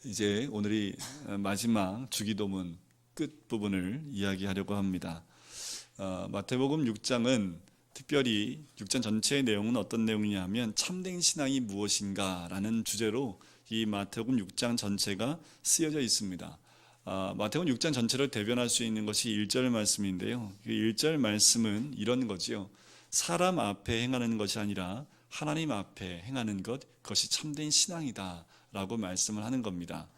이제 오늘이 마지막 주기도문 끝 부분을 이야기하려고 합니다. 마태복음 6장은 특별히 6장 전체의 내용은 어떤 내용이냐 하면 참된 신앙이 무엇인가 라는 주제로 이 마태복음 6장 전체가 쓰여져 있습니다. 마태복음 6장 전체를 대변할 수 있는 것이 1절 말씀인데요. 그 1절 말씀은 이런 거지요. 사람 앞에 행하는 것이 아니라 하나님 앞에 행하는 것, 그것이 참된 신앙이다 라고 말씀을 하는 겁니다.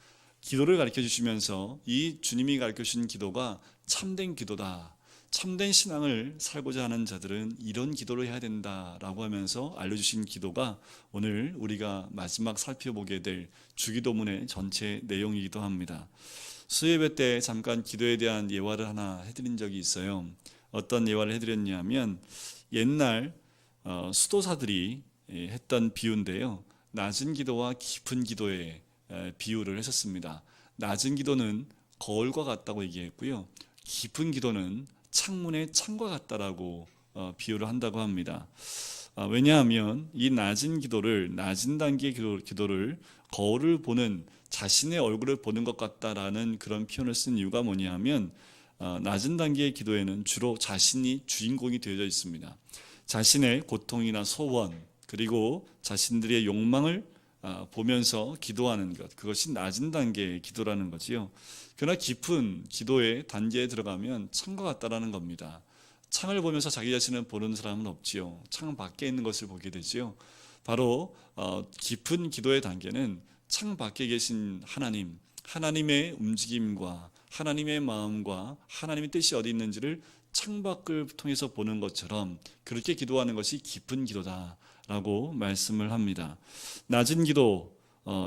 기도를 가르쳐 주시면서 이 주님이 가르쳐 주신 기도가 참된 기도다, 참된 신앙을 살고자 하는 자들은 이런 기도를 해야 된다라고 하면서 알려주신 기도가 오늘 우리가 마지막 살펴보게 될 주기도문의 전체 내용이기도 합니다. 수요예배 때 잠깐 기도에 대한 예화를 하나 해드린 적이 있어요. 어떤 예화를 해드렸냐면 옛날 수도사들이 했던 비유인데요, 낮은 기도와 깊은 기도의 비유를 했었습니다. 낮은 기도는 거울과 같다고 얘기했고요, 깊은 기도는 창문의 창과 같다라고 비유를 한다고 합니다. 왜냐하면 이 낮은 기도를, 낮은 단계의 기도를 거울을 보는, 자신의 얼굴을 보는 것 같다라는 그런 표현을 쓴 이유가 뭐냐하면 낮은 단계의 기도에는 주로 자신이 주인공이 되어져 있습니다. 자신의 고통이나 소원, 그리고 자신들의 욕망을 보면서 기도하는 것, 그것이 낮은 단계의 기도라는 거지요. 그러나 깊은 기도의 단계에 들어가면 창과 같다라는 겁니다. 창을 보면서 자기 자신을 보는 사람은 없지요. 창 밖에 있는 것을 보게 되지요. 바로 깊은 기도의 단계는 창 밖에 계신 하나님, 하나님의 움직임과 하나님의 마음과 하나님의 뜻이 어디 있는지를 창밖을 통해서 보는 것처럼 그렇게 기도하는 것이 깊은 기도다라고 말씀을 합니다. 낮은 기도,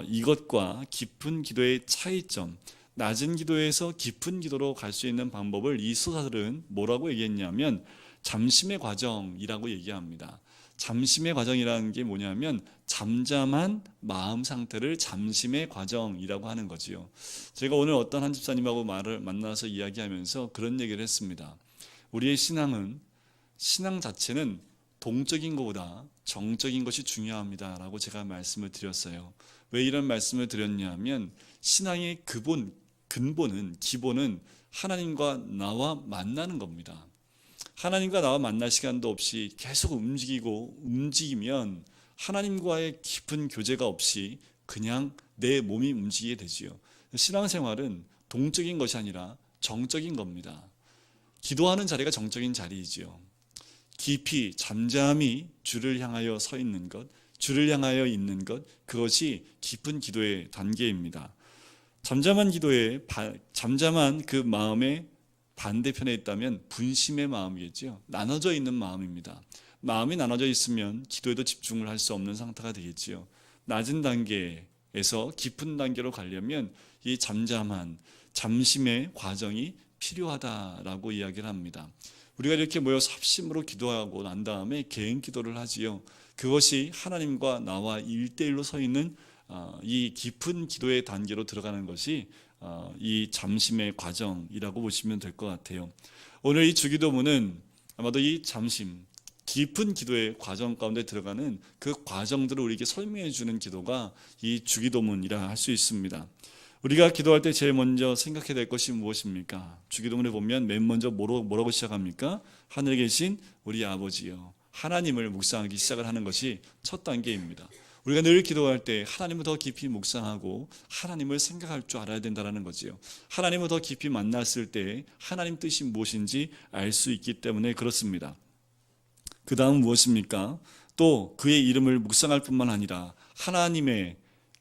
이것과 깊은 기도의 차이점, 낮은 기도에서 깊은 기도로 갈 수 있는 방법을 이 수사들은 뭐라고 얘기했냐면 잠심의 과정이라고 얘기합니다. 잠심의 과정이라는 게 뭐냐면 잠잠한 마음 상태를 잠심의 과정이라고 하는 거지요. 제가 오늘 어떤 한 집사님하고 만나서 이야기하면서 그런 얘기를 했습니다. 우리의 신앙 자체는 동적인 것보다 정적인 것이 중요합니다라고 제가 말씀을 드렸어요. 왜 이런 말씀을 드렸냐면 신앙의 근본은, 기본은 하나님과 나와 만나는 겁니다. 하나님과 나와 만날 시간도 없이 계속 움직이면 하나님과의 깊은 교제가 없이 그냥 내 몸이 움직이게 되지요. 신앙생활은 동적인 것이 아니라 정적인 겁니다. 기도하는 자리가 정적인 자리이지요. 깊이 잠잠히 주를 향하여 서 있는 것, 주를 향하여 있는 것, 그것이 깊은 기도의 단계입니다. 잠잠한 그 마음의 반대편에 있다면 분심의 마음이겠죠. 나눠져 있는 마음입니다. 마음이 나눠져 있으면 기도에도 집중을 할 수 없는 상태가 되겠지요. 낮은 단계에서 깊은 단계로 가려면 이 잠심의 과정이 필요하다라고 이야기를 합니다. 우리가 이렇게 모여서 합심으로 기도하고 난 다음에 개인 기도를 하지요. 그것이 하나님과 나와 1대1로 서 있는 이 깊은 기도의 단계로 들어가는 것이 이 잠심의 과정이라고 보시면 될 것 같아요. 오늘 이 주기도문은 아마도 이 잠심, 깊은 기도의 과정 가운데 들어가는 그 과정들을 우리에게 설명해 주는 기도가 이 주기도문이라 할 수 있습니다. 우리가 기도할 때 제일 먼저 생각해야 될 것이 무엇입니까? 주기도문에 보면 맨 먼저 뭐라고 시작합니까? 하늘에 계신 우리 아버지요, 하나님을 묵상하기 시작을 하는 것이 첫 단계입니다. 우리가 늘 기도할 때 하나님을 더 깊이 묵상하고 하나님을 생각할 줄 알아야 된다는 거지요. 하나님을 더 깊이 만났을 때 하나님 뜻이 무엇인지 알 수 있기 때문에 그렇습니다. 그 다음 무엇입니까? 또 그의 이름을 묵상할 뿐만 아니라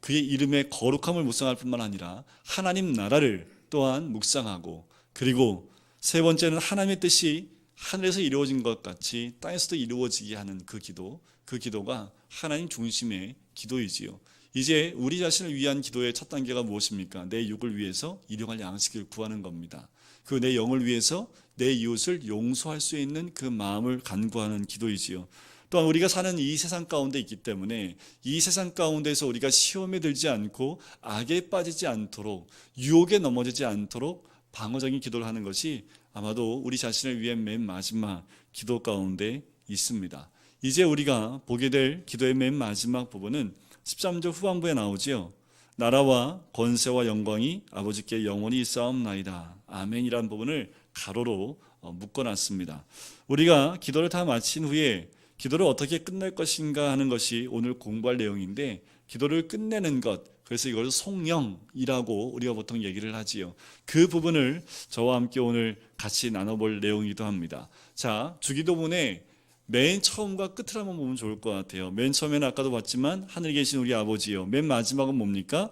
그의 이름의 거룩함을 묵상할 뿐만 아니라 하나님 나라를 또한 묵상하고, 그리고 세 번째는 하나님의 뜻이 하늘에서 이루어진 것 같이 땅에서도 이루어지게 하는 그 기도가 하나님 중심의 기도이지요. 이제 우리 자신을 위한 기도의 첫 단계가 무엇입니까? 내 육을 위해서 일용할 양식을 구하는 겁니다. 그 내 영을 위해서 내 이웃을 용서할 수 있는 그 마음을 간구하는 기도이지요. 또한 우리가 사는 이 세상 가운데 있기 때문에 이 세상 가운데서 우리가 시험에 들지 않고 악에 빠지지 않도록, 유혹에 넘어지지 않도록 방어적인 기도를 하는 것이 아마도 우리 자신을 위한 맨 마지막 기도 가운데 있습니다. 이제 우리가 보게 될 기도의 맨 마지막 부분은 13절 후반부에 나오지요. 나라와 권세와 영광이 아버지께 영원히 있사옵나이다. 아멘이라는 부분을 가로로 묶어놨습니다. 우리가 기도를 다 마친 후에 기도를 어떻게 끝낼 것인가 하는 것이 오늘 공부할 내용인데, 기도를 끝내는 것, 그래서 이걸 송영이라고 우리가 보통 얘기를 하지요. 그 부분을 저와 함께 오늘 같이 나눠볼 내용이기도 합니다. 자, 주기도문의 맨 처음과 끝을 한번 보면 좋을 것 같아요. 맨 처음에는 아까도 봤지만 하늘에 계신 우리 아버지요. 맨 마지막은 뭡니까?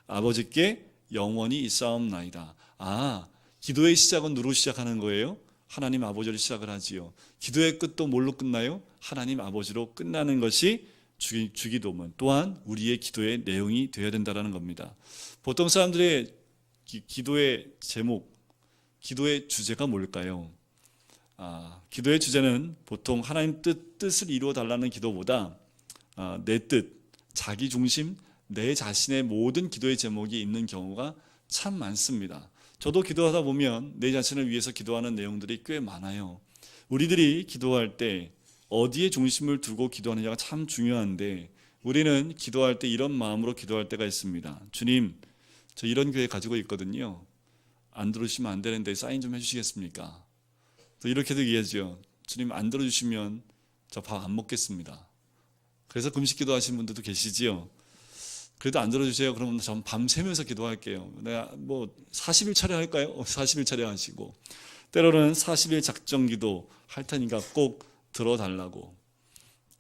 아버지께 영원히 있사옵나이다. 기도의 시작은 누로 시작하는 거예요? 하나님 아버지로 시작을 하지요. 기도의 끝도 뭘로 끝나요? 하나님 아버지로 끝나는 것이 주기도문, 또한 우리의 기도의 내용이 되어야 된다는 겁니다. 보통 사람들의 기도의 제목, 기도의 주제가 뭘까요? 기도의 주제는 보통 하나님 뜻을 이루어 달라는 기도보다 내 뜻, 자기 중심, 내 자신의 모든 기도의 제목이 있는 경우가 참 많습니다. 저도 기도하다 보면 내 자신을 위해서 기도하는 내용들이 꽤 많아요. 우리들이 기도할 때 어디에 중심을 두고 기도하느냐가 참 중요한데, 우리는 기도할 때 이런 마음으로 기도할 때가 있습니다. 주님, 저 이런 교회 가지고 있거든요. 안 들어주시면 안 되는데 사인 좀 해주시겠습니까? 또 이렇게도 얘기하죠. 주님, 안 들어주시면 저 밥 안 먹겠습니다. 그래서 금식 기도하시는 분들도 계시지요. 그래도 안 들어주세요. 그러면 전 밤새면서 기도할게요. 내가 40일 차례 할까요? 40일 차례 하시고, 때로는 40일 작정 기도 할 테니까 꼭 들어달라고.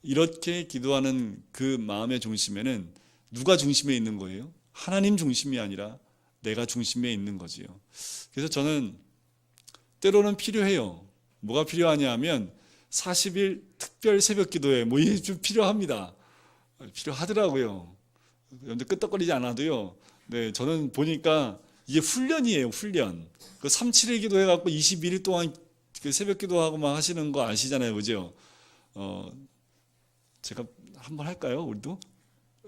이렇게 기도하는 그 마음의 중심에는 누가 중심에 있는 거예요? 하나님 중심이 아니라 내가 중심에 있는 거지요. 그래서 저는 때로는 필요해요. 뭐가 필요하냐 하면 40일 특별 새벽 기도에 이게 좀 필요합니다. 필요하더라고요. 그런데 끄떡거리지 않아도요. 네, 저는 보니까 이게 훈련이에요. 훈련. 그 3-7일 기도해갖고 21일 동안 그 새벽 기도하고 막 하시는 거 아시잖아요. 그죠? 제가 한번 할까요? 우리도?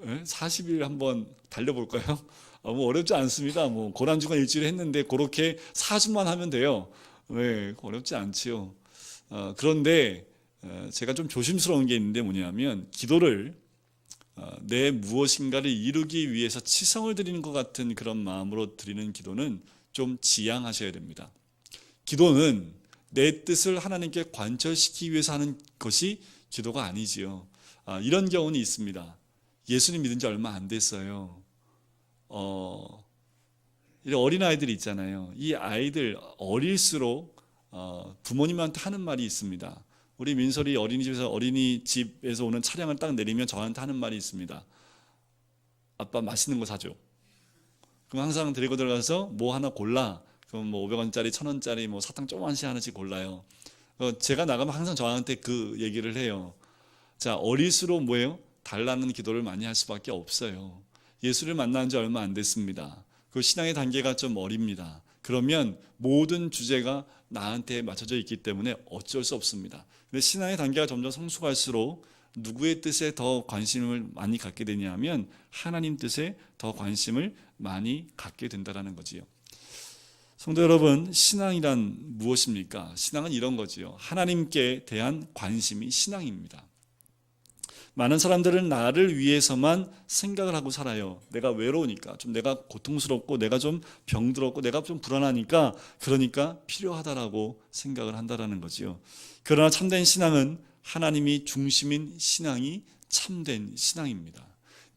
네? 40일 한번 달려볼까요? 어렵지 않습니다. 고난주간 일주일 했는데 그렇게 4주만 하면 돼요. 네, 어렵지 않지요. 그런데 제가 좀 조심스러운 게 있는데 뭐냐면, 기도를 내 무엇인가를 이루기 위해서 치성을 드리는 것 같은 그런 마음으로 드리는 기도는 좀 지양하셔야 됩니다. 기도는 내 뜻을 하나님께 관철시키기 위해서 하는 것이 기도가 아니지요. 이런 경우는 있습니다. 예수님 믿은 지 얼마 안 됐어요. 이런 어린아이들이 있잖아요. 이 아이들 어릴수록 부모님한테 하는 말이 있습니다. 우리 민설이 어린이집에서 오는 차량을 딱 내리면 저한테 하는 말이 있습니다. 아빠 맛있는 거 사줘. 그럼 항상 데리고 들어가서 뭐 하나 골라. 그럼 500원짜리, 1000원짜리 사탕 조금씩 하나씩 골라요. 제가 나가면 항상 저한테 그 얘기를 해요. 자, 어릴수록 뭐예요? 달라는 기도를 많이 할 수밖에 없어요. 예수를 만난 지 얼마 안 됐습니다. 그 신앙의 단계가 좀 어립니다. 그러면 모든 주제가 나한테 맞춰져 있기 때문에 어쩔 수 없습니다. 근데 신앙의 단계가 점점 성숙할수록 누구의 뜻에 더 관심을 많이 갖게 되냐면 하나님 뜻에 더 관심을 많이 갖게 된다는 거지요. 성도 여러분, 신앙이란 무엇입니까? 신앙은 이런 거지요. 하나님께 대한 관심이 신앙입니다. 많은 사람들은 나를 위해서만 생각을 하고 살아요. 내가 외로우니까, 좀 내가 고통스럽고, 내가 좀 병들었고, 내가 좀 불안하니까, 그러니까 필요하다라고 생각을 한다라는 거지요. 그러나 참된 신앙은 하나님이 중심인 신앙이 참된 신앙입니다.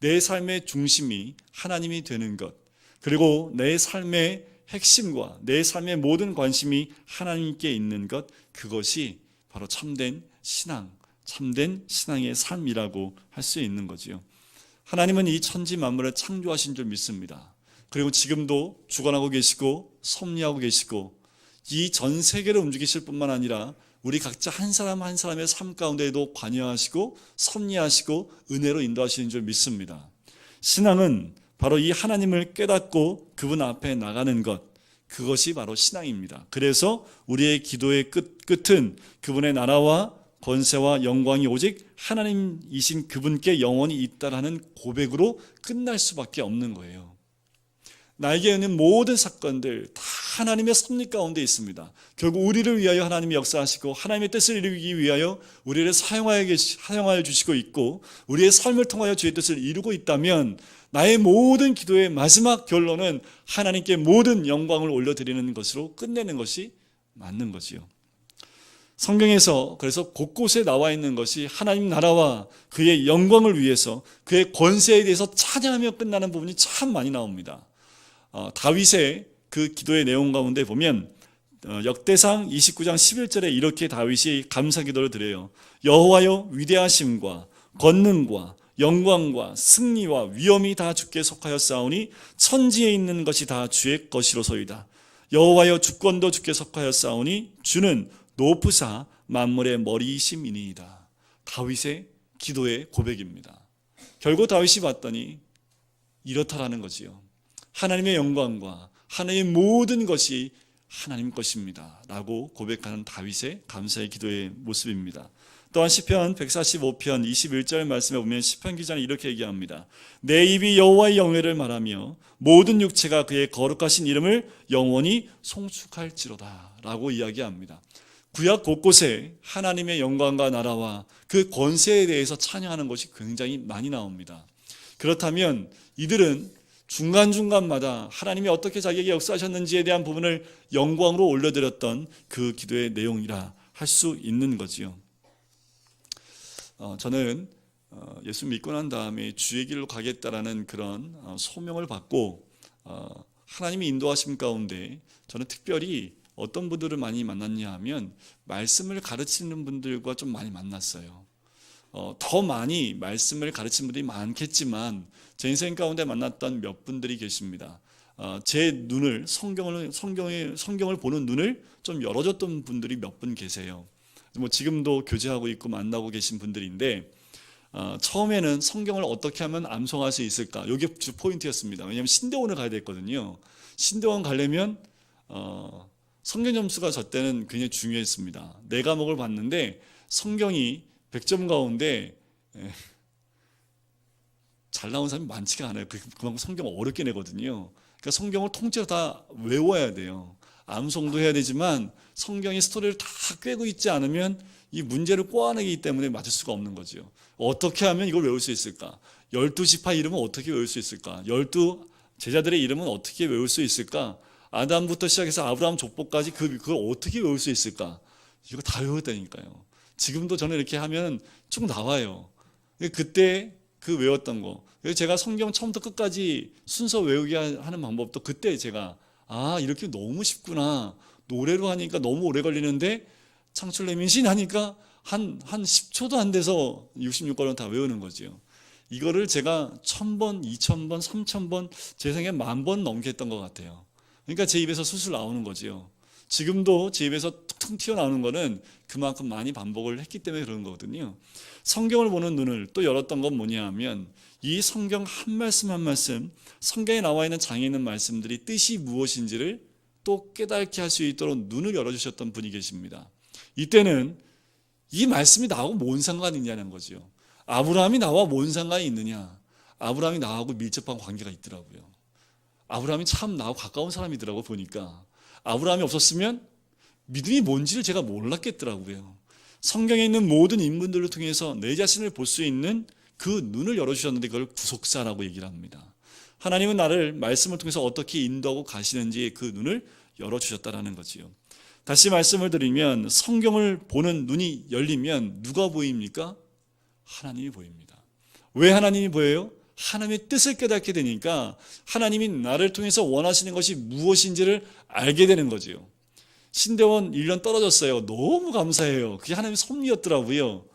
내 삶의 중심이 하나님이 되는 것, 그리고 내 삶의 핵심과 내 삶의 모든 관심이 하나님께 있는 것, 그것이 바로 참된 신앙, 참된 신앙의 삶이라고 할 수 있는 거지요. 하나님은 이 천지 만물을 창조하신 줄 믿습니다. 그리고 지금도 주관하고 계시고 섭리하고 계시고 이 전 세계를 움직이실 뿐만 아니라 우리 각자 한 사람 한 사람의 삶 가운데에도 관여하시고 섭리하시고 은혜로 인도하시는 줄 믿습니다. 신앙은 바로 이 하나님을 깨닫고 그분 앞에 나가는 것, 그것이 바로 신앙입니다. 그래서 우리의 기도의 끝은 그분의 나라와 권세와 영광이 오직 하나님이신 그분께 영원히 있다라는 고백으로 끝날 수밖에 없는 거예요. 나에게 있는 모든 사건들 다 하나님의 섭리 가운데 있습니다. 결국 우리를 위하여 하나님이 역사하시고 하나님의 뜻을 이루기 위하여 우리를 사용하여 주시고 있고 우리의 삶을 통하여 주의 뜻을 이루고 있다면 나의 모든 기도의 마지막 결론은 하나님께 모든 영광을 올려드리는 것으로 끝내는 것이 맞는 거지요. 성경에서 그래서 곳곳에 나와 있는 것이 하나님 나라와 그의 영광을 위해서 그의 권세에 대해서 찬양하며 끝나는 부분이 참 많이 나옵니다. 다윗의 그 기도의 내용 가운데 보면 역대상 29장 11절에 이렇게 다윗이 감사 기도를 드려요. 여호와여 위대하심과 권능과 영광과 승리와 위엄이 다 주께 속하였사오니 천지에 있는 것이 다 주의 것이로소이다. 여호와여 주권도 주께 속하였사오니 주는 높으사 만물의 머리이심이니이다. 다윗의 기도의 고백입니다. 결국 다윗이 봤더니 이렇다라는 거지요. 하나님의 영광과 하나님의 모든 것이 하나님 것입니다 라고 고백하는 다윗의 감사의 기도의 모습입니다. 또한 시편 145편 21절 말씀에 보면 시편 기자는 이렇게 얘기합니다. 내 입이 여호와의 영예를 말하며 모든 육체가 그의 거룩하신 이름을 영원히 송축할지로다 라고 이야기합니다. 구약 곳곳에 하나님의 영광과 나라와 그 권세에 대해서 찬양하는 것이 굉장히 많이 나옵니다. 그렇다면 이들은 중간중간마다 하나님이 어떻게 자기에게 역사하셨는지에 대한 부분을 영광으로 올려드렸던 그 기도의 내용이라 할 수 있는 거지요. 저는 예수 믿고 난 다음에 주의 길로 가겠다라는 그런 소명을 받고 하나님이 인도하심 가운데 저는 특별히 어떤 분들을 많이 만났냐 하면 말씀을 가르치는 분들과 좀 많이 만났어요. 더 많이 말씀을 가르치는 분들이 많겠지만 제 인생 가운데 만났던 몇 분들이 계십니다. 제 눈을 성경을 보는 눈을 좀 열어줬던 분들이 몇 분 계세요. 뭐 지금도 교제하고 있고 만나고 계신 분들인데 처음에는 성경을 어떻게 하면 암송할 수 있을까? 이게 주 포인트였습니다. 왜냐하면 신대원을 가야 됐거든요. 신대원 가려면 성경 점수가 저 때는 굉장히 중요했습니다. 4과목을 봤는데 성경이 100점 가운데 잘 나온 사람이 많지가 않아요. 그만큼 성경을 어렵게 내거든요. 그러니까 성경을 통째로 다 외워야 돼요. 암송도 해야 되지만 성경의 스토리를 다 꿰고 있지 않으면 이 문제를 꼬아내기 때문에 맞을 수가 없는 거죠. 어떻게 하면 이걸 외울 수 있을까? 12지파 이름은 어떻게 외울 수 있을까? 12 제자들의 이름은 어떻게 외울 수 있을까? 아담부터 시작해서 아브라함 족보까지 그걸 어떻게 외울 수 있을까? 이거 다 외웠다니까요. 지금도 저는 이렇게 하면 쭉 나와요. 그때 그 외웠던 거. 그래서 제가 성경 처음부터 끝까지 순서 외우게 하는 방법도 그때 제가 이렇게 너무 쉽구나. 노래로 하니까 너무 오래 걸리는데 창출내민신 하니까 한 10초도 안 돼서 66권을 다 외우는 거죠. 이거를 제가 1000번, 2000번, 3000번 제 생에 10,000번 넘게 했던 것 같아요. 그러니까 제 입에서 술술 나오는 거죠. 지금도 제 입에서 툭툭 튀어나오는 거는 그만큼 많이 반복을 했기 때문에 그런 거거든요. 성경을 보는 눈을 또 열었던 건 뭐냐 하면 이 성경 한 말씀 한 말씀, 성경에 나와 있는 장에 있는 말씀들이 뜻이 무엇인지를 또 깨닫게 할 수 있도록 눈을 열어주셨던 분이 계십니다. 이때는 이 말씀이 나하고 뭔 상관이 있냐는 거죠. 아브라함이 나와 뭔 상관이 있느냐. 아브라함이 나하고 밀접한 관계가 있더라고요. 아브라함이 참 나하고 가까운 사람이더라고 보니까. 아브라함이 없었으면 믿음이 뭔지를 제가 몰랐겠더라고요. 성경에 있는 모든 인물들을 통해서 내 자신을 볼 수 있는 그 눈을 열어주셨는데 그걸 구속사라고 얘기를 합니다. 하나님은 나를 말씀을 통해서 어떻게 인도하고 가시는지 그 눈을 열어주셨다라는 거지요. 다시 말씀을 드리면 성경을 보는 눈이 열리면 누가 보입니까? 하나님이 보입니다. 왜 하나님이 보여요? 하나님의 뜻을 깨닫게 되니까 하나님이 나를 통해서 원하시는 것이 무엇인지를 알게 되는 거지요. 신대원 1년 떨어졌어요. 너무 감사해요. 그게 하나님의 섭리였더라고요.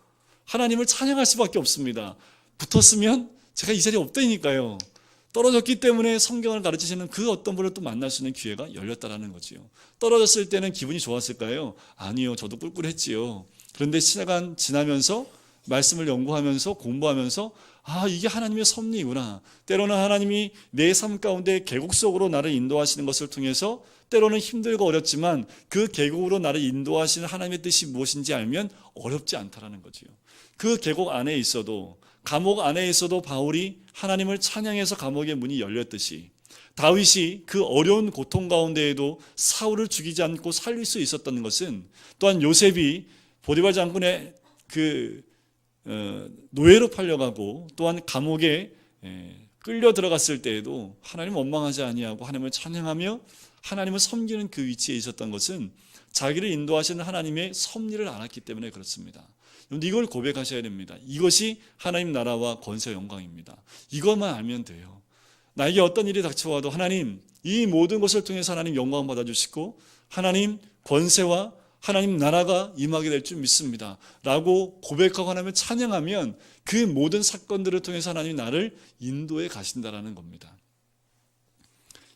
하나님을 찬양할 수밖에 없습니다. 붙었으면 제가 이 자리에 없다니까요. 떨어졌기 때문에 성경을 가르치시는 그 어떤 분을 또 만날 수 있는 기회가 열렸다라는 거지요. 떨어졌을 때는 기분이 좋았을까요? 아니요. 저도 꿀꿀했지요. 그런데 시간 지나면서 말씀을 연구하면서 공부하면서 이게 하나님의 섭리구나. 때로는 하나님이 내 삶 가운데 계곡 속으로 나를 인도하시는 것을 통해서 때로는 힘들고 어렵지만 그 계곡으로 나를 인도하시는 하나님의 뜻이 무엇인지 알면 어렵지 않다라는 거지요. 그 계곡 안에 있어도 감옥 안에 있어도 바울이 하나님을 찬양해서 감옥의 문이 열렸듯이 다윗이 그 어려운 고통 가운데에도 사울을 죽이지 않고 살릴 수 있었던 것은, 또한 요셉이 보디발 장군의 그 노예로 팔려가고 또한 감옥에 끌려 들어갔을 때에도 하나님 원망하지 아니하고 하나님을 찬양하며 하나님을 섬기는 그 위치에 있었던 것은 자기를 인도하시는 하나님의 섭리를 알았기 때문에 그렇습니다. 이걸 고백하셔야 됩니다. 이것이 하나님 나라와 권세와 영광입니다. 이것만 알면 돼요. 나에게 어떤 일이 닥쳐와도 하나님, 이 모든 것을 통해서 하나님 영광 받아주시고 하나님 권세와 하나님 나라가 임하게 될 줄 믿습니다 라고 고백하고 하나님을 찬양하면 그 모든 사건들을 통해서 하나님이 나를 인도해 가신다라는 겁니다.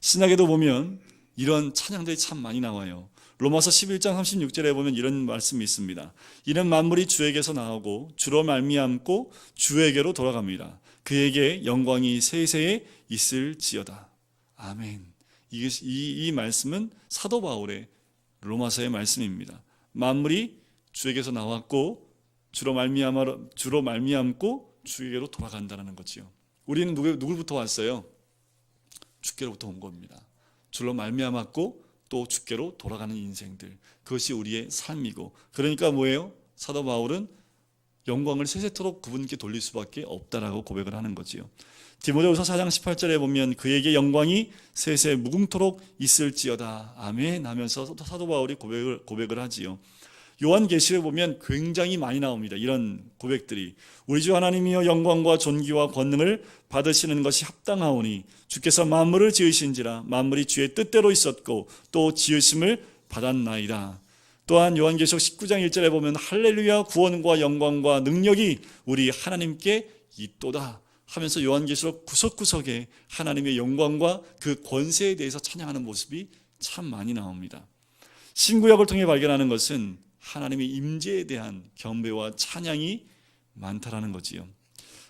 신약에도 보면 이런 찬양들이 참 많이 나와요. 로마서 11장 36절에 보면 이런 말씀이 있습니다. 이는 만물이 주에게서 나오고 주로 말미암고 주에게로 돌아갑니다. 그에게 영광이 세세에 있을지어다. 아멘. 이 말씀은 사도 바울의 로마서의 말씀입니다. 만물이 주에게서 나왔고 주로 말미암고 주에게로 돌아간다는 거지요. 우리는 누구로부터 왔어요? 주께로부터 온 겁니다. 주로 말미암았고 또 주께로 돌아가는 인생들, 그것이 우리의 삶이고, 그러니까 뭐예요? 사도 바울은 영광을 세세토록 그분께 돌릴 수밖에 없다라고 고백을 하는 거지요. 디모데후서 4장 18절에 보면 그에게 영광이 세세 무궁토록 있을지어다. 아멘 하면서 사도 바울이 고백을 하지요. 요한계시를 보면 굉장히 많이 나옵니다. 이런 고백들이. 우리 주 하나님이여 영광과 존귀와 권능을 받으시는 것이 합당하오니 주께서 만물을 지으신지라 만물이 주의 뜻대로 있었고 또 지으심을 받았나이다. 또한 요한계시록 19장 1절에 보면 할렐루야 구원과 영광과 능력이 우리 하나님께 있도다 하면서 요한계시록 구석구석에 하나님의 영광과 그 권세에 대해서 찬양하는 모습이 참 많이 나옵니다. 신구약을 통해 발견하는 것은 하나님의 임재에 대한 경배와 찬양이 많다라는 거지요.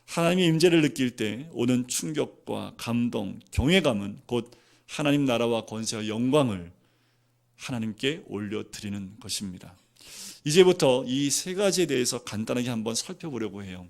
하나님의 임재를 느낄 때 오는 충격과 감동, 경외감은 곧 하나님 나라와 권세와 영광을 하나님께 올려드리는 것입니다. 이제부터 이 세 가지에 대해서 간단하게 한번 살펴보려고 해요.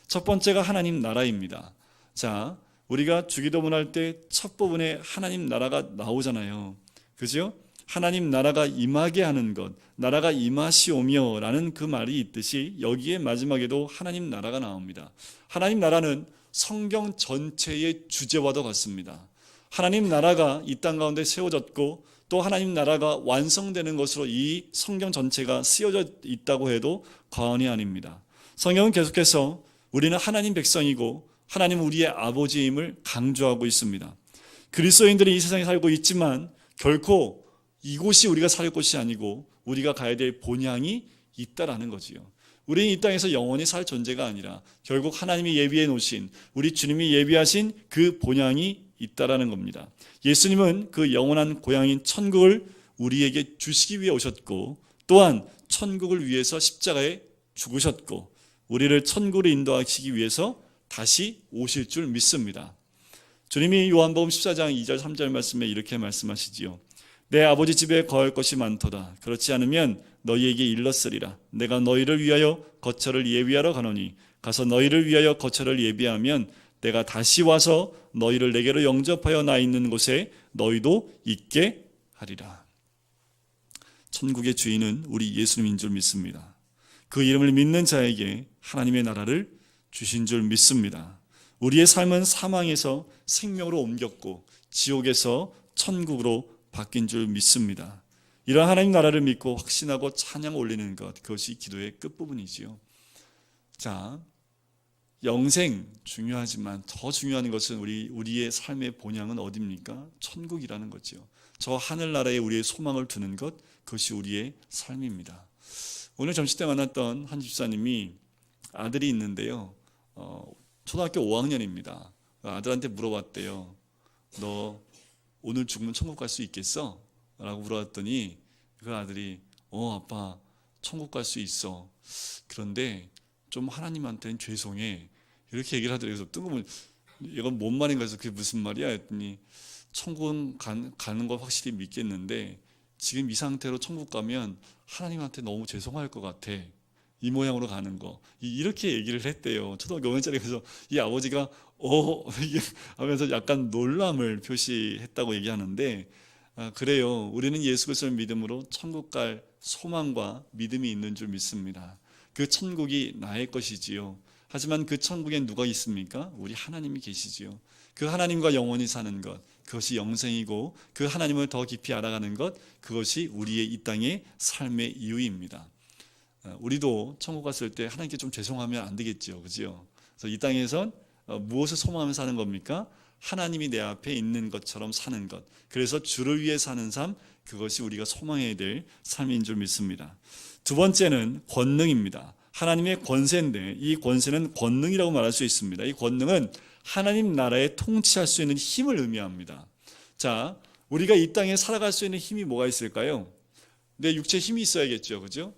첫 번째가 하나님 나라입니다. 자, 우리가 주기도문 할 때 첫 부분에 하나님 나라가 나오잖아요. 그죠? 하나님 나라가 임하게 하는 것, 나라가 임하시오며 라는 그 말이 있듯이 여기에 마지막에도 하나님 나라가 나옵니다. 하나님 나라는 성경 전체의 주제와도 같습니다. 하나님 나라가 이 땅 가운데 세워졌고 또 하나님 나라가 완성되는 것으로 이 성경 전체가 쓰여져 있다고 해도 과언이 아닙니다. 성경은 계속해서 우리는 하나님 백성이고 하나님은 우리의 아버지임을 강조하고 있습니다. 그리스도인들이 이 세상에 살고 있지만 결코 이곳이 우리가 살 곳이 아니고 우리가 가야 될 본향이 있다라는 거지요. 우리는 이 땅에서 영원히 살 존재가 아니라 결국 하나님이 예비해 놓으신, 우리 주님이 예비하신 그 본향이 있다라는 겁니다. 예수님은 그 영원한 고향인 천국을 우리에게 주시기 위해 오셨고 또한 천국을 위해서 십자가에 죽으셨고 우리를 천국으로 인도하시기 위해서 다시 오실 줄 믿습니다. 주님이 요한복음 14장 2절 3절 말씀에 이렇게 말씀하시지요. 내 아버지 집에 거할 것이 많도다. 그렇지 않으면 너희에게 일렀으리라. 내가 너희를 위하여 거처를 예비하러 가노니 가서 너희를 위하여 거처를 예비하면 내가 다시 와서 너희를 내게로 영접하여 나 있는 곳에 너희도 있게 하리라. 천국의 주인은 우리 예수님인 줄 믿습니다. 그 이름을 믿는 자에게 하나님의 나라를 주신 줄 믿습니다. 우리의 삶은 사망에서 생명으로 옮겼고 지옥에서 천국으로 바뀐 줄 믿습니다. 이러한 하나님 나라를 믿고 확신하고 찬양 올리는 것, 그것이 기도의 끝부분이지요. 자, 영생 중요하지만 더 중요한 것은 우리의 삶의 본향은 어디입니까? 천국이라는 거죠. 저 하늘나라에 우리의 소망을 두는 것, 그것이 우리의 삶입니다. 오늘 점심 때 만났던 한 집사님이 아들이 있는데요. 초등학교 5학년입니다. 아들한테 물어봤대요. 너 오늘 죽으면 천국 갈 수 있겠어? 라고 물어봤더니 그 아들이 아빠 천국 갈 수 있어. 그런데 좀 하나님한테는 죄송해. 이렇게 얘기를 하더라고요. 그래서 뜬금없이 이건 뭔 말인가 해서 그게 무슨 말이야? 했더니 천국은 가는 거 확실히 믿겠는데 지금 이 상태로 천국 가면 하나님한테 너무 죄송할 것 같아. 이 모양으로 가는 거. 이렇게 얘기를 했대요. 초등학교 5년짜리. 그래서 이 아버지가 이게 하면서 약간 놀람을 표시했다고 얘기하는데, 그래요. 우리는 예수 그리스도를 믿음으로 천국 갈 소망과 믿음이 있는 줄 믿습니다. 그 천국이 나의 것이지요. 하지만 그 천국엔 누가 있습니까? 우리 하나님이 계시지요. 그 하나님과 영원히 사는 것, 그것이 영생이고, 그 하나님을 더 깊이 알아가는 것, 그것이 우리의 이 땅의 삶의 이유입니다. 우리도 천국 갔을 때 하나님께 좀 죄송하면 안 되겠죠, 그죠? 그래서 이 땅에선 무엇을 소망하며 사는 겁니까? 하나님이 내 앞에 있는 것처럼 사는 것. 그래서 주를 위해 사는 삶, 그것이 우리가 소망해야 될 삶인 줄 믿습니다. 두 번째는 권능입니다. 하나님의 권세인데, 이 권세는 권능이라고 말할 수 있습니다. 이 권능은 하나님 나라에 통치할 수 있는 힘을 의미합니다. 자, 우리가 이 땅에 살아갈 수 있는 힘이 뭐가 있을까요? 내 육체에 힘이 있어야겠죠, 그죠?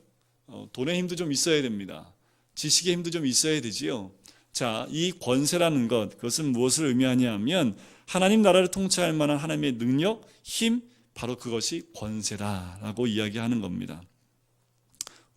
돈의 힘도 좀 있어야 됩니다. 지식의 힘도 좀 있어야 되지요. 자, 이 권세라는 것, 그것은 무엇을 의미하냐 하면 하나님 나라를 통치할 만한 하나님의 능력, 힘, 바로 그것이 권세다라고 이야기하는 겁니다.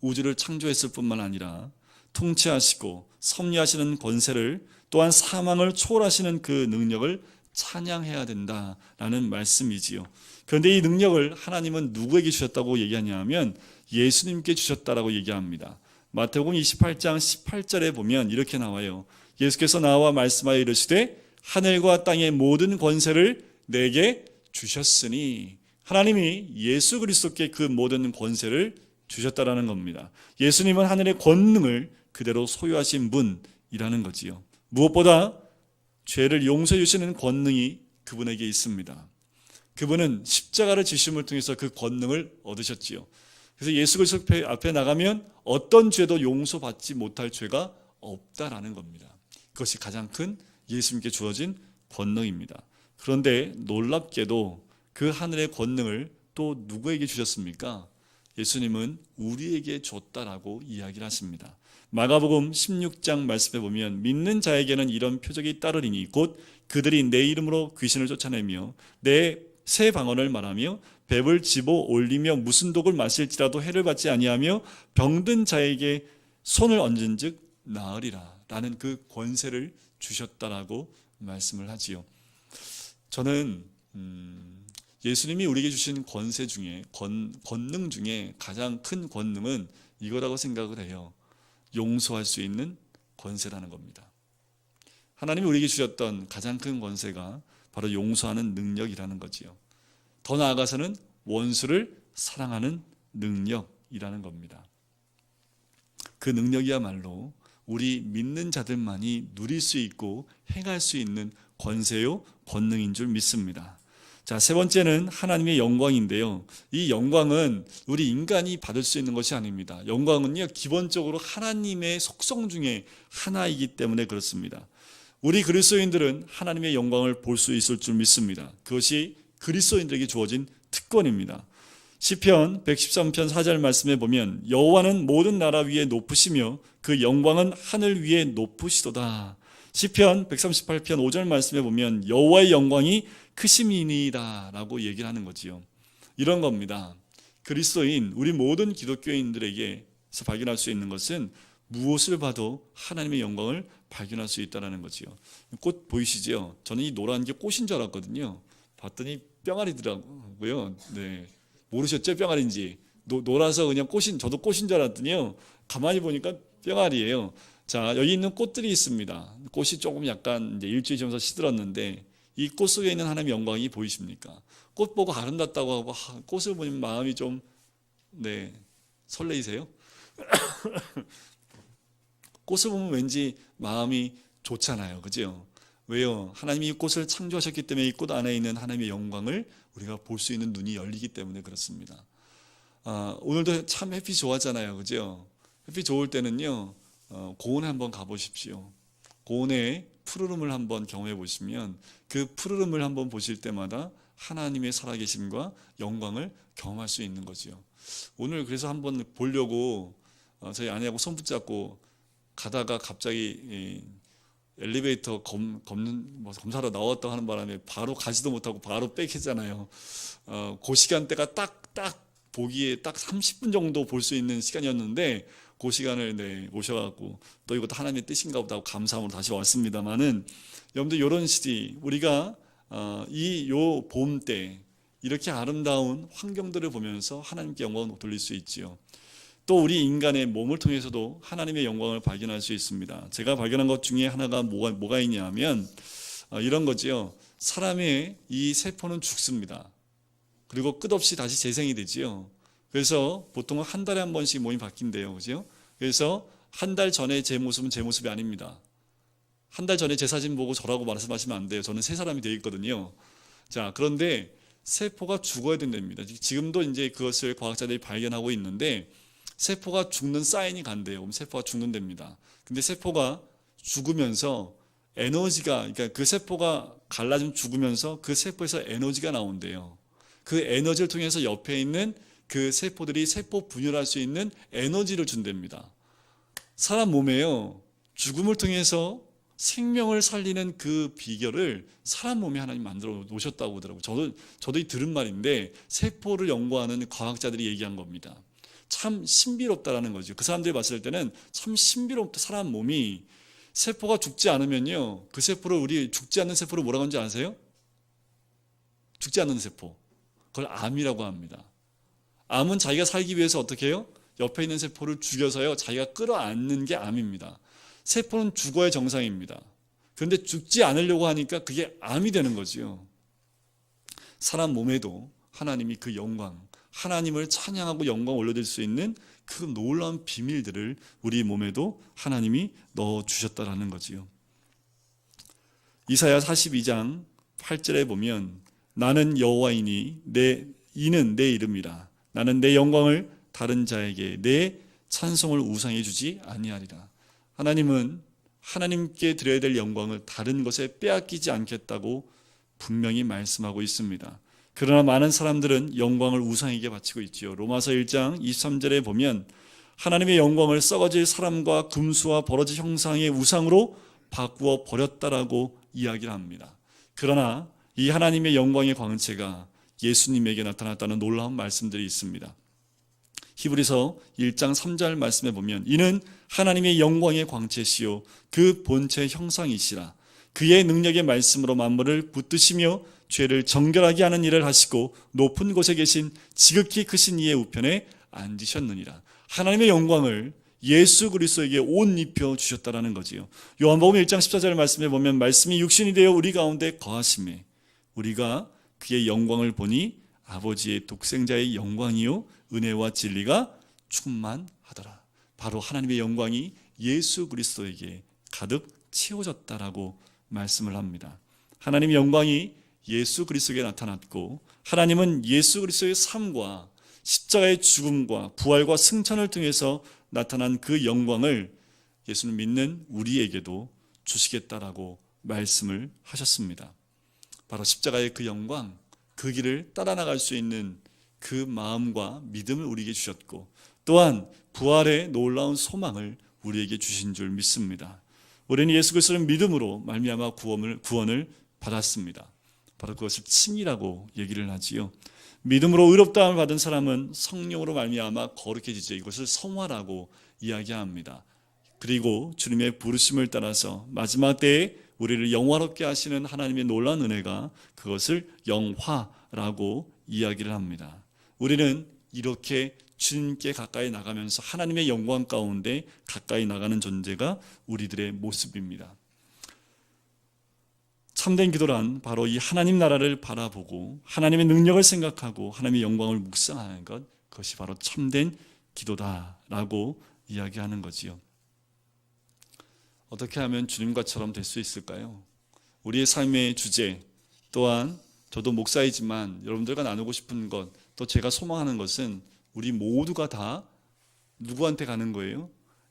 우주를 창조했을 뿐만 아니라 통치하시고 섭리하시는 권세를, 또한 사망을 초월하시는 그 능력을 찬양해야 된다라는 말씀이지요. 그런데 이 능력을 하나님은 누구에게 주셨다고 얘기하냐 하면 예수님께 주셨다라고 얘기합니다. 마태복음 28장 18절에 보면 이렇게 나와요. 예수께서 나와 말씀하여 이르시되 하늘과 땅의 모든 권세를 내게 주셨으니, 하나님이 예수 그리스도께 그 모든 권세를 주셨다라는 겁니다. 예수님은 하늘의 권능을 그대로 소유하신 분이라는 거지요. 무엇보다 죄를 용서해 주시는 권능이 그분에게 있습니다. 그분은 십자가를 지심을 통해서 그 권능을 얻으셨지요. 그래서 예수 그리스도 앞에 나가면 어떤 죄도 용서받지 못할 죄가 없다라는 겁니다. 그것이 가장 큰 예수님께 주어진 권능입니다. 그런데 놀랍게도 그 하늘의 권능을 또 누구에게 주셨습니까? 예수님은 우리에게 줬다라고 이야기를 하십니다. 마가복음 16장 말씀에 보면 믿는 자에게는 이런 표적이 따르리니 곧 그들이 내 이름으로 귀신을 쫓아내며 내 새 방언을 말하며 뱀을 집어 올리며 무슨 독을 마실지라도 해를 받지 아니하며 병든 자에게 손을 얹은즉 나으리라 라는 그 권세를 주셨다라고 말씀을 하지요. 저는 예수님이 우리에게 주신 권세 중에 권능 중에 가장 큰 권능은 이거라고 생각을 해요. 용서할 수 있는 권세라는 겁니다. 하나님이 우리에게 주셨던 가장 큰 권세가 바로 용서하는 능력이라는 거지요. 더 나아가서는 원수를 사랑하는 능력이라는 겁니다. 그 능력이야말로 우리 믿는 자들만이 누릴 수 있고 행할 수 있는 권세요, 권능인 줄 믿습니다. 자, 세 번째는 하나님의 영광인데요. 이 영광은 우리 인간이 받을 수 있는 것이 아닙니다. 영광은요, 기본적으로 하나님의 속성 중에 하나이기 때문에 그렇습니다. 우리 그리스도인들은 하나님의 영광을 볼 수 있을 줄 믿습니다. 그것이 그리스도인들에게 주어진 특권입니다. 시편 113편 4절 말씀에 보면 여호와는 모든 나라 위에 높으시며 그 영광은 하늘 위에 높으시도다. 시편 138편 5절 말씀에 보면 여호와의 영광이 크심이니이다 라고 얘기를 하는 거지요. 이런 겁니다. 그리스도인 우리 모든 기독교인들에게서 발견할 수 있는 것은 무엇을 봐도 하나님의 영광을 발견할 수 있다는 거지요. 꽃 보이시죠? 저는 이 노란 게 꽃인 줄 알았거든요. 봤더니 뿅아리더라고요. 네. 모르셨죠? 뿅아리인지. 노라서 그냥 저도 꽃인 줄 알았더니요. 가만히 보니까 뿅아리예요. 자, 여기 있는 꽃들이 있습니다. 꽃이 조금 약간 이제 일주일 지나서 시들었는데 이 꽃 속에 있는 하나님의 영광이 보이십니까? 꽃 보고 아름답다고 하고 꽃을 보면 마음이 좀 설레이세요? 꽃을 보면 왠지 마음이 좋잖아요. 그죠? 왜요? 하나님이 이 꽃을 창조하셨기 때문에 이 꽃 안에 있는 하나님의 영광을 우리가 볼 수 있는 눈이 열리기 때문에 그렇습니다. 오늘도 참 햇빛 좋았잖아요. 그죠? 햇빛 좋을 때는요, 고원에 한번 가보십시오. 고원의 푸르름을 한번 경험해 보시면 그 푸르름을 한번 보실 때마다 하나님의 살아계심과 영광을 경험할 수 있는 거죠. 오늘 그래서 한번 보려고 저희 아내하고 손 붙잡고 가다가 갑자기 엘리베이터 검사로 나왔다고 하는 바람에 바로 가지도 못하고 바로 빽했잖아요. 그 시간대가 딱 보기에 딱 30분 정도 볼 수 있는 시간이었는데 그 시간을 오셔갖고 또 이것도 하나님의 뜻인가 보다 하고 감사함으로 다시 왔습니다만은, 여러분들 이런 시기 우리가 요 봄 때 이렇게 아름다운 환경들을 보면서 하나님께 영광을 돌릴 수 있지요. 또 우리 인간의 몸을 통해서도 하나님의 영광을 발견할 수 있습니다. 제가 발견한 것 중에 하나가 뭐가 있냐면 이런 거지요. 사람의 이 세포는 죽습니다. 그리고 끝없이 다시 재생이 되지요. 그래서 보통은 한 달에 한 번씩 몸이 바뀐대요. 그죠? 그래서 한 달 전에 제 모습은 제 모습이 아닙니다. 한 달 전에 제 사진 보고 저라고 말씀하시면 안 돼요. 저는 새 사람이 되어 있거든요. 자, 그런데 세포가 죽어야 된답니다. 지금도 이제 그것을 과학자들이 발견하고 있는데, 세포가 죽는 사인이 간대요. 그럼 세포가 죽는답니다. 근데 세포가 죽으면서 에너지가, 그러니까 그 세포가 갈라지면 죽으면서 그 세포에서 에너지가 나온대요. 그 에너지를 통해서 옆에 있는 그 세포들이 세포 분열할 수 있는 에너지를 준답니다. 사람 몸에요, 죽음을 통해서 생명을 살리는 그 비결을 사람 몸에 하나님 만들어 놓으셨다고 하더라고요. 저도 이 들은 말인데, 세포를 연구하는 과학자들이 얘기한 겁니다. 참 신비롭다라는 거죠. 그 사람들이 봤을 때는 참 신비롭다. 사람 몸이 세포가 죽지 않으면요, 그 세포를, 우리 죽지 않는 세포를 뭐라고 하는지 아세요? 죽지 않는 세포, 그걸 암이라고 합니다. 암은 자기가 살기 위해서 어떻게 해요? 옆에 있는 세포를 죽여서요, 자기가 끌어안는 게 암입니다. 세포는 죽어야 정상입니다. 그런데 죽지 않으려고 하니까 그게 암이 되는 거지요. 사람 몸에도 하나님이 그 영광, 하나님을 찬양하고 영광 올려드릴 수 있는 그 놀라운 비밀들을 우리 몸에도 하나님이 넣어주셨다라는 거지요. 이사야 42장 8절에 보면, 나는 여호와이니 이는 내 이름이라. 나는 내 영광을 다른 자에게 내 찬송을 우상해 주지 아니하리라. 하나님은 하나님께 드려야 될 영광을 다른 것에 빼앗기지 않겠다고 분명히 말씀하고 있습니다. 그러나 많은 사람들은 영광을 우상에게 바치고 있지요. 로마서 1장 23절에 보면, 하나님의 영광을 썩어질 사람과 금수와 버러지 형상의 우상으로 바꾸어 버렸다라고 이야기를 합니다. 그러나 이 하나님의 영광의 광채가 예수님에게 나타났다는 놀라운 말씀들이 있습니다. 히브리서 1장 3절 말씀에 보면, 이는 하나님의 영광의 광채시요 그 본체 형상이시라. 그의 능력의 말씀으로 만물을 붙드시며 죄를 정결하게 하는 일을 하시고 높은 곳에 계신 지극히 크신 이의 우편에 앉으셨느니라. 하나님의 영광을 예수 그리스도에게 옷 입혀 주셨다라는 거지요. 요한복음 1장 14절 말씀에 보면, 말씀이 육신이 되어 우리 가운데 거하심에 우리가 그의 영광을 보니 아버지의 독생자의 영광이요 은혜와 진리가 충만하더라. 바로 하나님의 영광이 예수 그리스도에게 가득 채워졌다라고 말씀을 합니다. 하나님의 영광이 예수 그리스도에게 나타났고, 하나님은 예수 그리스도의 삶과 십자가의 죽음과 부활과 승천을 통해서 나타난 그 영광을 예수를 믿는 우리에게도 주시겠다라고 말씀을 하셨습니다. 바로 십자가의 그 영광, 그 길을 따라 나갈 수 있는 그 마음과 믿음을 우리에게 주셨고, 또한 부활의 놀라운 소망을 우리에게 주신 줄 믿습니다. 우리는 예수 그리스도를 믿음으로 말미암아 구원을 받았습니다. 바로 그것을 칭이라고 얘기를 하지요. 믿음으로 의롭다함을 받은 사람은 성령으로 말미암아 거룩해지죠. 이것을 성화라고 이야기합니다. 그리고 주님의 부르심을 따라서 마지막 때에 우리를 영화롭게 하시는 하나님의 놀라운 은혜가, 그것을 영화라고 이야기를 합니다. 우리는 이렇게 주님께 가까이 나가면서 하나님의 영광 가운데 가까이 나가는 존재가 우리들의 모습입니다. 참된 기도란 바로 이 하나님 나라를 바라보고 하나님의 능력을 생각하고 하나님의 영광을 묵상하는 것, 그것이 바로 참된 기도다라고 이야기하는 거지요. 어떻게 하면 주님과처럼 될 수 있을까요? 우리의 삶의 주제, 또한 저도 목사이지만 여러분들과 나누고 싶은 것, 또 제가 소망하는 것은 우리 모두가 다 누구한테 가는 거예요?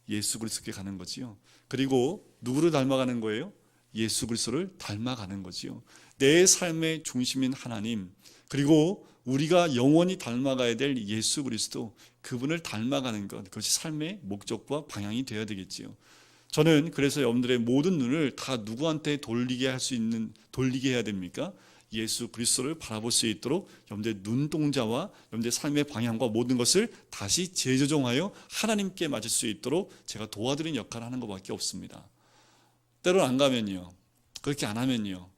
예수 그리스도께 가는 거지요. 그리고 누구를 닮아가는 거예요? 예수 그리스도를 닮아가는 거지요. 내 삶의 중심인 하나님, 그리고 우리가 영원히 닮아가야 될 예수 그리스도, 그분을 닮아가는 것, 그것이 삶의 목적과 방향이 되어야 되겠지요. 저는 그래서 여러분들의 모든 눈을 다 누구한테 돌리게 해야 됩니까? 예수 그리스도를 바라볼 수 있도록 여러분들의 눈동자와 여러분들의 삶의 방향과 모든 것을 다시 재조정하여 하나님께 맞을 수 있도록 제가 도와드리는 역할을 하는 것밖에 없습니다. 때로 안 가면요, 그렇게 안 하면요,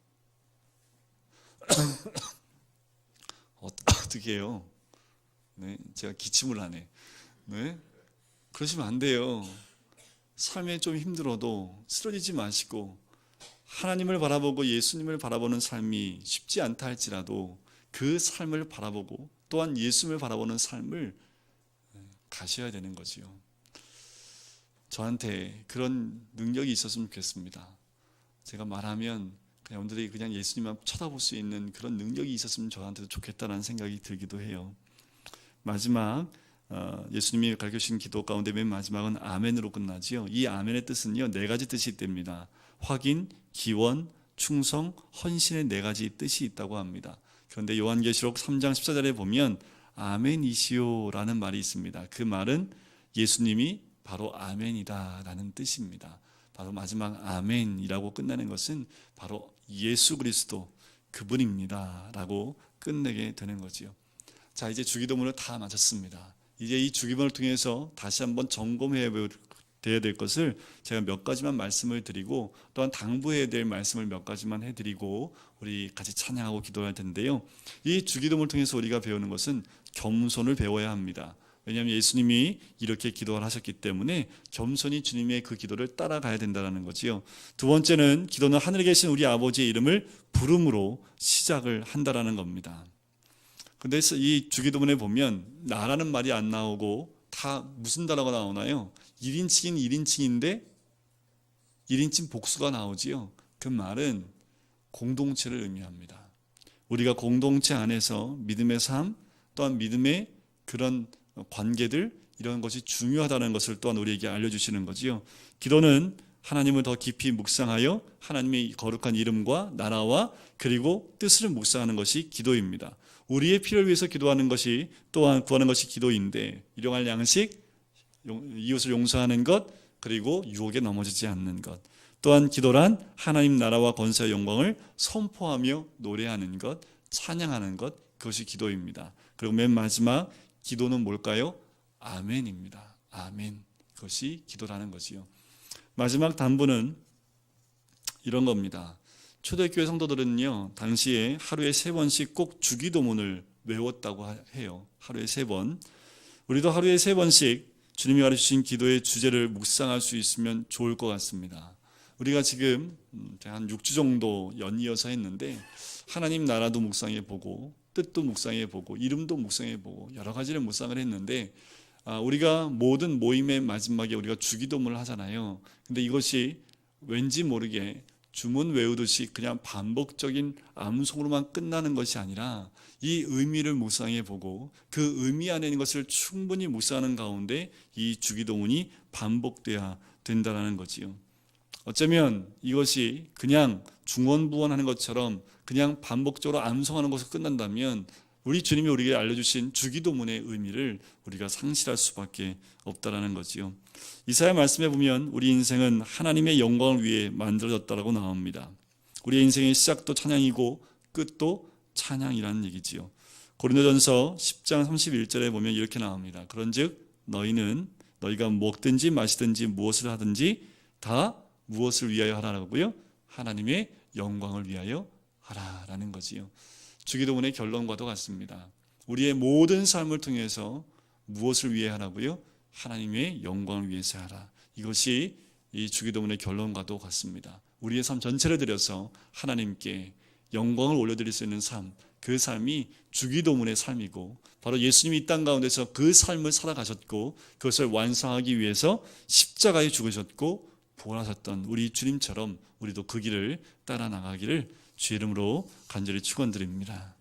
어떻게 해요? 네, 제가 기침을 하네. 네, 그러시면 안 돼요. 삶에 좀 힘들어도 쓰러지지 마시고 하나님을 바라보고 예수님을 바라보는 삶이 쉽지 않다 할지라도 그 삶을 바라보고 또한 예수님을 바라보는 삶을 가셔야 되는 거지요. 저한테 그런 능력이 있었으면 좋겠습니다. 제가 말하면 여러분들이 그냥 예수님만 쳐다볼 수 있는 그런 능력이 있었으면 저한테도 좋겠다라는 생각이 들기도 해요. 마지막 예수님이 가르쳐주신 기도 가운데 맨 마지막은 아멘으로 끝나지요. 이 아멘의 뜻은요, 4가지 뜻이 있답니다. 확인, 기원, 충성, 헌신의 4가지 뜻이 있다고 합니다. 그런데 요한계시록 3장 14절에 보면 아멘이시오라는 말이 있습니다. 그 말은 예수님이 바로 아멘이다 라는 뜻입니다. 바로 마지막 아멘이라고 끝나는 것은 바로 예수 그리스도 그분입니다 라고 끝내게 되는 거지요. 자, 이제 주기도문을 다 마쳤습니다. 이제 이 주기도문을 통해서 다시 한번 점검해야 될 것을 제가 몇 가지만 말씀을 드리고 또한 당부해야 될 말씀을 몇 가지만 해드리고 우리 같이 찬양하고 기도할 텐데요. 이 주기도문을 통해서 우리가 배우는 것은 겸손을 배워야 합니다. 왜냐하면 예수님이 이렇게 기도를 하셨기 때문에 겸손히 주님의 그 기도를 따라가야 된다는 거지요. 두 번째는 기도는 하늘에 계신 우리 아버지의 이름을 부름으로 시작을 한다라는 겁니다. 근데 이 주기도문에 보면 나라는 말이 안 나오고 다 무슨 단어가 나오나요? 1인칭인 1인칭인데 1인칭 복수가 나오지요. 그 말은 공동체를 의미합니다. 우리가 공동체 안에서 믿음의 삶 또한 믿음의 그런 관계들 이런 것이 중요하다는 것을 또한 우리에게 알려주시는 거지요. 기도는 하나님을 더 깊이 묵상하여 하나님의 거룩한 이름과 나라와 그리고 뜻을 묵상하는 것이 기도입니다. 우리의 필요를 위해서 기도하는 것이 또한 구하는 것이 기도인데 일용할 양식, 이웃을 용서하는 것, 그리고 유혹에 넘어지지 않는 것. 또한 기도란 하나님 나라와 권세와 영광을 선포하며 노래하는 것, 찬양하는 것, 그것이 기도입니다. 그리고 맨 마지막 기도는 뭘까요? 아멘입니다. 아멘. 그것이 기도라는 것이요. 마지막 단부는 이런 겁니다. 초대교회 성도들은요, 당시에 하루에 3번씩 꼭 주기도문을 외웠다고 해요. 하루에 3번. 우리도 하루에 3번씩 주님이 가르치신 기도의 주제를 묵상할 수 있으면 좋을 것 같습니다. 우리가 지금 한 6주 정도 연이어서 했는데 하나님 나라도 묵상해보고 뜻도 묵상해보고 이름도 묵상해보고 여러 가지를 묵상을 했는데 우리가 모든 모임의 마지막에 우리가 주기도문을 하잖아요. 근데 이것이 왠지 모르게 주문 외우듯이 그냥 반복적인 암송으로만 끝나는 것이 아니라 이 의미를 묵상해보고 그 의미 안에 있는 것을 충분히 묵상하는 가운데 이 주기도문이 반복돼야 된다는 거지요. 어쩌면 이것이 그냥 중원부원하는 것처럼 그냥 반복적으로 암송하는 것으로 끝난다면 우리 주님이 우리에게 알려주신 주기도문의 의미를 우리가 상실할 수밖에 없다라는 거지요. 이사야 말씀에 보면 우리 인생은 하나님의 영광을 위해 만들어졌다라고 나옵니다. 우리의 인생의 시작도 찬양이고 끝도 찬양이라는 얘기지요. 고린도전서 10장 31절에 보면 이렇게 나옵니다. 그런즉 너희가 먹든지 마시든지 무엇을 하든지 다 무엇을 위하여 하라고요? 하나님의 영광을 위하여 하라라는 거지요. 주기도문의 결론과도 같습니다. 우리의 모든 삶을 통해서 무엇을 위해 하라고요? 하나님의 영광을 위해서 하라. 이것이 이 주기도문의 결론과도 같습니다. 우리의 삶 전체를 들여서 하나님께 영광을 올려드릴 수 있는 삶, 그 삶이 주기도문의 삶이고 바로 예수님이 이 땅 가운데서 그 삶을 살아가셨고 그것을 완성하기 위해서 십자가에 죽으셨고 부활하셨던 우리 주님처럼 우리도 그 길을 따라 나가기를 주의 이름으로 간절히 축원드립니다.